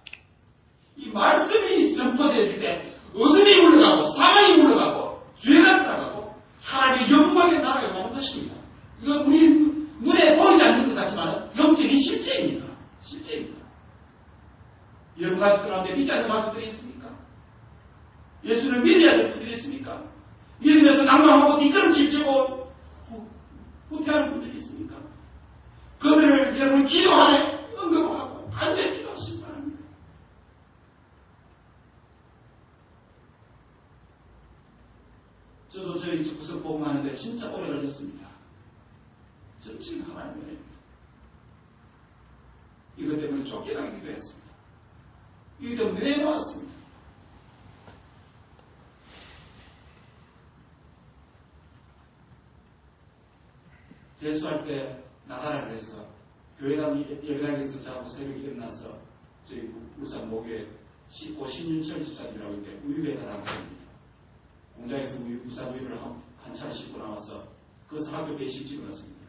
이 말씀이 전파되어질 때 어둠이 물러가고 사망이 물러가고 죄가 들어가고 하나님의 영광의 나라가 나오는 것입니다. 이건 우리 눈에 보이지 않는 것 같지만 영적인 실제입니다. 실제입니다. 여러분 가족들 가운데 믿지 않는 가족들이 있습니까? 예수를 믿어야 될 분들이 있습니까? 믿으면서 낭망하고 뒷걸음질 치고 후퇴하는 분들이 있습니까? 그들을 여러분 기도 안에 언급하고 간절히 기도하시기 바랍니다. 저도 저희 구석 복음하는데 진짜 오래 걸렸습니다. 전신 하나님의 은혜입니다. 이것 때문에 쫓겨나기도 했습니다. 이것 때문에 내놓았습니다. 재수할 때 나가라 그래서 교회당 예배당에서 자고 새벽에 일어나서 저희 울산 목에 신윤철 집사님이라고 있는데 우유배달하고 있습니다. 공장에서 울산 우유를 한 차를 싣고 나와서 그것을 학교 배식 집어넣습니다.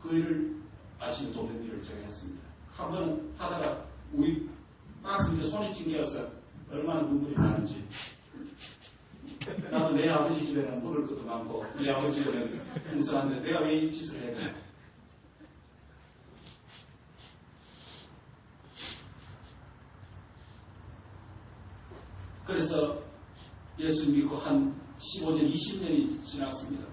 그 일을 아침에 돕는 일을 제가 했습니다. 한 번은 하다가 우유 박스 밑에 손이 찡겨서 얼마나 눈물이 나는지 나도 내 아버지 집에는 먹을 것도 많고 내 아버지 집에는 풍성한데 내가 왜 이 짓을 해야 되나. 그래서 예수 믿고 한 15년, 20년이 지났습니다.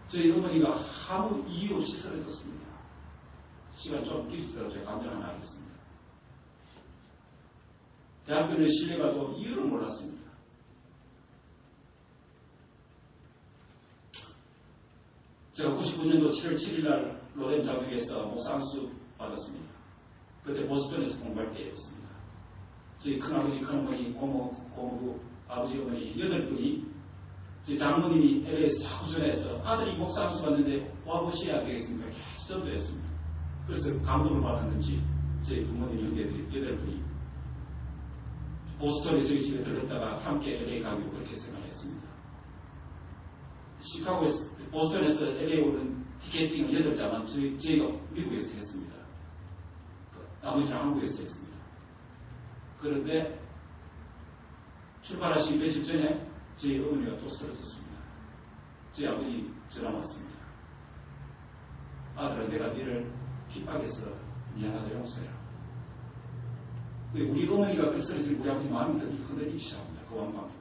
저희 어머니가 아무 이유 없이 쓰러졌습니다. 시간 좀 길어지더라도 제가 감정 하나 하겠습니다. 대학교에 실려가도 이유를 몰랐습니다. 제가 99년도 7월 7일날 로뎀 장벽에서 목상수 받았습니다. 그때 보스턴에서 공부할 때였습니다. 저희 큰아버지, 큰어머니, 고모, 아버지, 어머니 8분이 저희 장모님이 LA에서 자꾸 전화해서 아들이 목상수 받는데 와보셔야 되겠습니까? 계속 전도했습니다. 그래서 감동을 받았는지 저희 부모님 형제들이 8분이 보스턴에 저희 집에 들렀다가 함께 LA 가기로 그렇게 생각했습니다. 시카고에서, 보스턴에서 LA 오는 티켓팅은 8자만 저희가 미국에서 했습니다. 나머지는 한국에서 했습니다. 그런데 출발하시기 며칠 전에 저희 어머니가 또 쓰러졌습니다. 저희 아버지 전화 왔습니다. 아들아, 내가 너를 핍박해서 미안하다 용서해라. 우리 어머니가 그 쓰러질 우리 아버지 마음이 흔들리기 시작합니다. 그 왕방법에.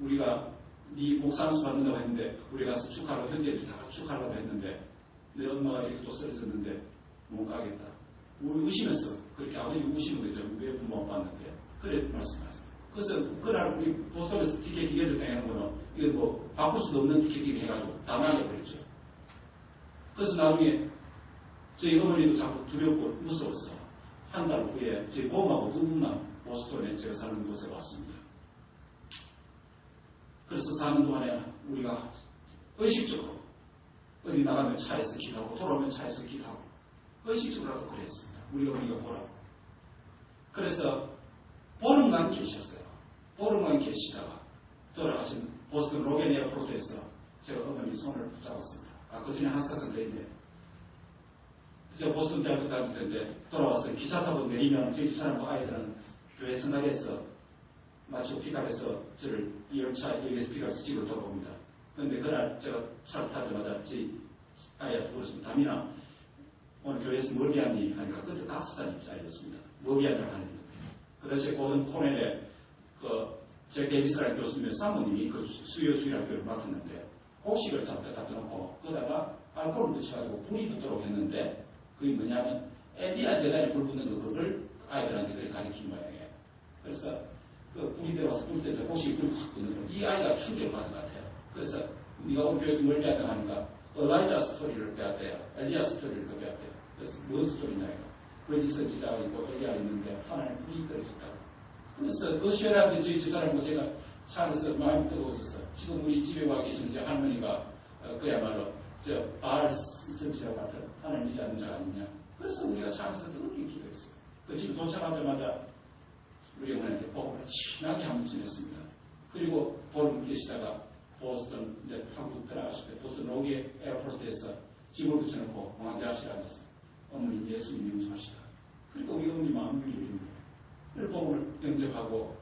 우리가 네 목상수 받는다고 했는데 우리 가서 축하하려고 현재들 다 축하하려고 했는데 내 엄마가 이렇게 또 쓰러졌는데 못 가겠다. 우리 우시면서 그렇게 아버지 우시는 거죠. 왜 부모 못 받는데 그래 말씀하세요. 그래서 그날 우리 보스턴에서 티켓팅 해줄 때 하는 거는 이거 뭐 바꿀 수도 없는 티켓팅 해가지고 다 날려버렸죠. 그래서 나중에 저희 어머니도 자꾸 두렵고 무서워서 한 달 후에 저희 고모하고 2분만 보스턴에 제가 사는 곳에 왔습니다. 그래서 사는 동안에 우리가 의식적으로 어디 나가면 차에서 기도하고 돌아오면 차에서 기도하고 의식적으로라도 그랬습니다. 우리 어머니가 보라고. 그래서 보름간 계셨어요. 보름간 계시다가 돌아가신 보스턴 로겐 에어포트에서 제가 어머니 손을 붙잡았습니다. 그 전에 한 사건 더 있네요. 제가 보스턴 대학교 다닐 때인데 돌아와서 기차 타고 내리면 저희 집사람과 아이들은 교회 성당에서 마치 픽업해서 저를 이 열차 역에서 픽업해서 집으로 돌아옵니다. 그런데 그날 제가 차를 타자마자 제 아이한테 물었습니다. 다민아, 오늘 교회에서 뭘 배웠니? 하니까 그때 5살짜리였습니다. 뭐 배웠냐고 하는 거예요. 그 당시에 고든 코넬의 잭 데이비스라는 교수님의 사모님이 그 수요주일 학교를 맡았는데 곡식을 잡다 놓고 거기다가 알코올을 드셔가지고 불이 붙도록 했는데 그게 뭐냐면 엘리야 제단에 불 붙는 그걸 아이들한테 그렇게 가르친 모양이에요. 그래서 그 불이 들어와서 불 때서 곡식이 불이 확 붙는 거예요. 이 아이가 충격을 받은 것 같아요. 그래서 네가 오늘 교회에서 뭘 배웠냐 하니까 엘라이자 스토리를 배웠대요. 엘리야 스토리를 배웠대요. 그래서 무슨 스토리냐 이거. 거짓 선지자가 있고 엘리야가 있는데 하나님 불이 떨어졌다고. 그래서 그 시원한데 저희 집사람과 제가 차 안에서 마음이 뜨거워져서 지금 우리 집에 와 계신 이제 할머니가 그야말로 바알 선지자와 같은 하나님 믿지 않는 자가 아니냐. 그래서 우리가 차 안에서 뜨겁게 기도했어요. 그 집 도착하자마자 우리 어머니한테 복음을 친하게 한번 전했습니다. 그리고 보름 계시다가 보스턴 이제 한국 떠나가실 때 보스턴 로게 에어포트에서 집을 붙여놓고 공항대학실에 앉아서 어머니 예수님 용서하시다. 그리고 우리 어머니 마음이 열린 거예요. 그 복음을 영접하고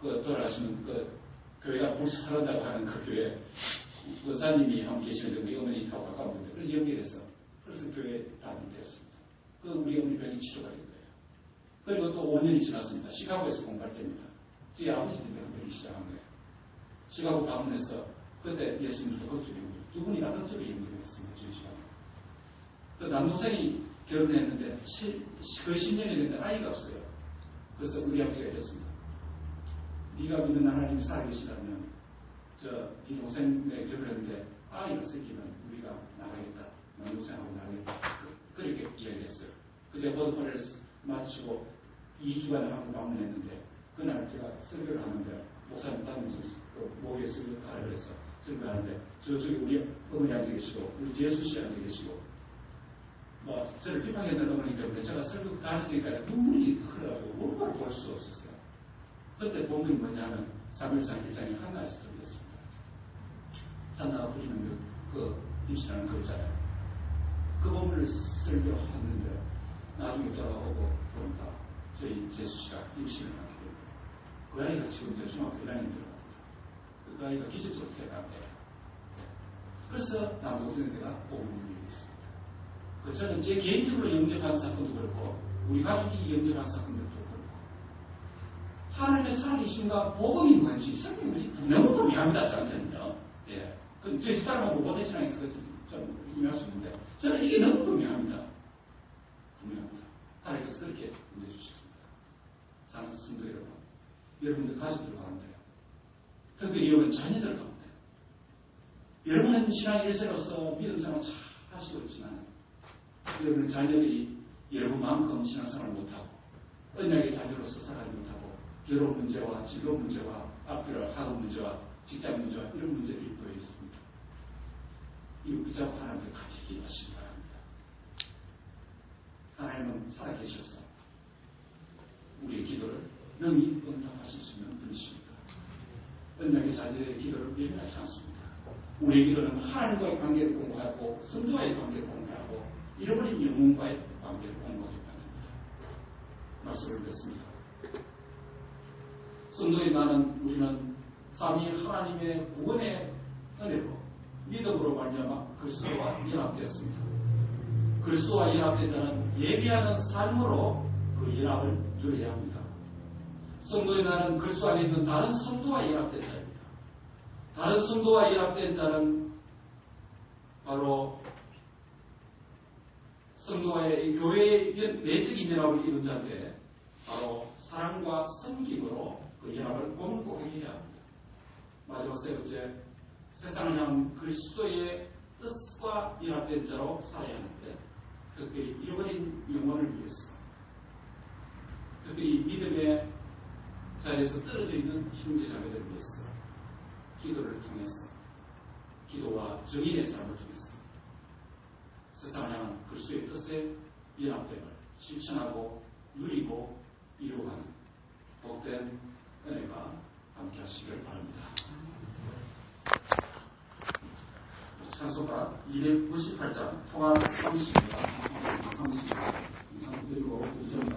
그 돌아가시는 그 교회가 불시 살았다고 하는 그 교회 의사님이 한분 계시는데 우리 어머니하고 가까운 분인데 그래서 연결해서 그래서 교회 단이 되었습니다. 그 우리 어머니 병이 치료가 된 거예요. 그리고 또 5년이 지났습니다. 시카고에서 공부할 때입니다. 제 아버지 때문에 병이 시작한 거예요. 시카고 방문해서 그때 예수님도 겉으로 연결, 두 분이나 겉으로 연결했습니다. 저희 시간에. 그 남동생이 결혼했는데 거의 10년이 됐는데 아이가 없어요. 그래서 우리 아버지가 이랬습니다. 네가 믿는 하나님이 살아계시다면 네 동생네 결혼했는데 아이가 생기면 우리가 나가겠다. 남동생하고 나가겠다. 그렇게 이야기했어요. 그제 보드폰을 마치고 2주간을 한번 방문했는데 그날 제가 설교를 하는데 목사님 다른 무슨 모의에 설교를 하라 그래서 설교하는데 저쪽에 우리 어머니 앉아 계시고 우리 재수 씨 앉아 계시고 저를 비판했던 어머니 때문에 제가 설교 다 했으니까 눈물이 흘러가지고 얼굴을 볼 수 없었어요. 그때 본 게 뭐냐면 3일상 1장의 한나의 스토리였습니다. 한나가 부리는 그 임신하는 거 있잖아요. 그 본문을 설교했는데 나중에 돌아오고 보니까 저희 재수씨가 임신을 하게 된 거예요. 그 아이가 지금 중학교 1학년 들어갑니다. 그 아이가 기적적으로 태어난 거예요. 그래서 남동생 내가 복음을 읽었습니다. 저는 제 개인적으로 영접한 사건도 그렇고 우리 가족이 영접한 사건들도 그렇고 하나님의 살아계심과 복음이 뭔지 성경이 뭔지 분명히 분명합니다. 저한테는요. 예. 그 제 집사람하고 못해지나 해서 좀 의미할 수 있는데 저는 이게 너무 분명합니다. 분명합니다. 하나님께서 그렇게 인도해주셨습니다. 사랑하는 성도 여러분, 여러분들 가족들 가운데요. 특별히 여러분 자녀들 가운데 여러분은 신앙 1세로서 믿음 생활 잘 하시고 있지만 여러분의 자녀들이 여러분만큼 신앙생활을 못하고 언약의 자녀로서 살아가지 못하고 결혼 문제와 진로 문제와 앞으로 학업 문제와 직장 문제와 이런 문제들이 보여 있습니다. 이거 붙잡고 하나님께 같이 기도하시기 바랍니다. 하나님은 살아계셔서 우리의 기도를 능히 응답하실 수 있는 분이십니다. 언약의 자녀의 기도를 예민하지 않습니다. 우리의 기도는 하나님과의 관계를 공부하고 성도와의 관계를 공부하고 잃어버린 영혼과의 관계를 공부하기 바랍니다. 말씀을 뵙습니다. 성도의 나는 우리는 삼위 하나님의 구원의 은혜로 믿음으로 말미암아 그리스도와 연합되었습니다. 그리스도와 연합된 자는 예비하는 삶으로 그 연합을 누려야 합니다. 성도의 나는 그리스도 안에 있는 다른 성도와 연합된 자입니다. 다른 성도와 연합된 자는 바로 성도와의 교회의 내적인 연합을 이룬 자인데 바로 사랑과 섬김으로 그 연합을 공고하게 해야 합니다. 마지막 세 번째, 세상을 향한 그리스도의 뜻과 연합된 자로 살아야 하는데 특별히 잃어버린 영혼을 위해서 특별히 믿음의 자리에서 떨어져 있는 형제자매들을 위해서 기도를 통해서 기도와 정인의 삶을 통해서 세상을 향한 그리스도의 뜻의 연합됨을 실천하고 누리고 이루어가는 복된 은혜가 함께 하시길 바랍니다. 찬송가 298장 통합 30입니다. 30 그리고 2점